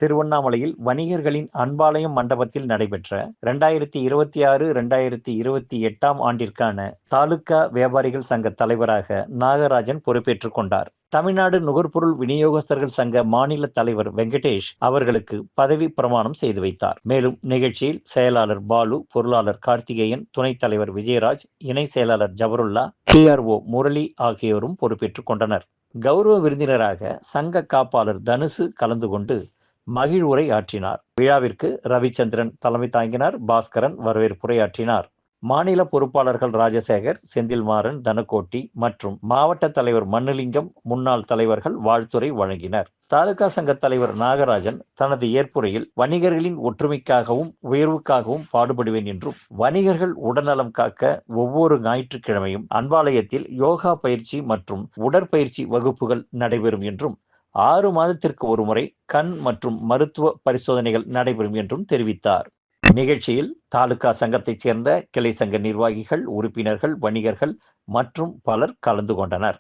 திருவண்ணாமலையில் வணிகர்களின் அன்பாலயம் மண்டபத்தில் நடைபெற்ற 2026-2028 ஆண்டிற்கான தாலுகா வியாபாரிகள் சங்க தலைவராக நாகராஜன் பொறுப்பேற்றுக் கொண்டார். தமிழ்நாடு நுகர்பொருள் விநியோகஸ்தர்கள் சங்க மாநில தலைவர் வெங்கடேஷ் அவர்களுக்கு பதவி பிரமாணம் செய்து வைத்தார். மேலும் நிகழ்ச்சியில் செயலாளர் பாலு, பொருளாளர் கார்த்திகேயன், துணைத் தலைவர் விஜயராஜ், இணை செயலாளர் ஜபருல்லா, PRO முரளி ஆகியோரும் பொறுப்பேற்றுக் கொண்டனர். கௌரவ விருந்தினராக சங்க காப்பாளர் தனுசு கலந்து கொண்டு மகிழ்வுரை ஆற்றினார். விழாவிற்கு ரவிச்சந்திரன் தலைமை தாங்கினார். பாஸ்கரன் வரவேற்புரையாற்றினார். மாநில பொறுப்பாளர்கள் ராஜசேகர், செந்தில்மாறன், தனகோட்டி மற்றும் மாவட்ட தலைவர் மண்ணுலிங்கம், முன்னாள் தலைவர்கள் வாழ்த்துரை வழங்கினர். தாலுகா சங்க தலைவர் நாகராஜன் தனது ஏற்புரையில் வணிகர்களின் ஒற்றுமைக்காகவும் உயர்வுக்காகவும் பாடுபடுவேன் என்றும், வணிகர்கள் உடல்நலம் காக்க ஒவ்வொரு ஞாயிற்றுக்கிழமையும் அன்பாலயத்தில் யோகா பயிற்சி மற்றும் உடற்பயிற்சி வகுப்புகள் நடைபெறும் என்றும், 6 மாதத்திற்கு ஒருமுறை கண் மற்றும் மருத்துவ பரிசோதனைகள் நடைபெறும் என்றும் தெரிவித்தார். நிகழ்ச்சியில் தாலுகா சங்கத்தைச் சேர்ந்த கிளை சங்க நிர்வாகிகள், உறுப்பினர்கள், வணிகர்கள் மற்றும் பலர் கலந்து கொண்டனர்.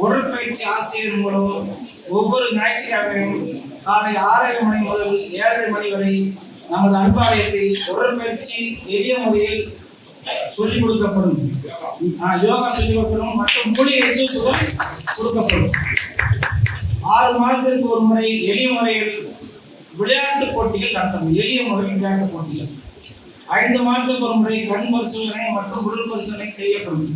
உடற்பயிற்சி ஆசிரியர் மூலம் ஒவ்வொரு ஞாயிற்றுக்கிழமையும் காலை 6:30 மணி முதல் 7:30 மணி வரை நமது அன்பாலயத்தில் உடற்பயிற்சி எளிய முறையில் சொல்லிக் கொடுக்கப்படும். யோகா சொல்லிக் கொடுக்கப்படும் மற்றும் மூலிகை எக்ஸசைஸ்கள் கொடுக்கப்படும். 6 மாதத்திற்கு ஒரு முறை எளிய முறையில் விளையாட்டு போட்டிகள் நடத்தப்படும். எளிய முறையில் விளையாட்டு போட்டிகள் 5 மாதத்துக்கு ஒரு முறை கண் பரிசோதனை மற்றும் உடல் பரிசோதனை செய்யப்படும்.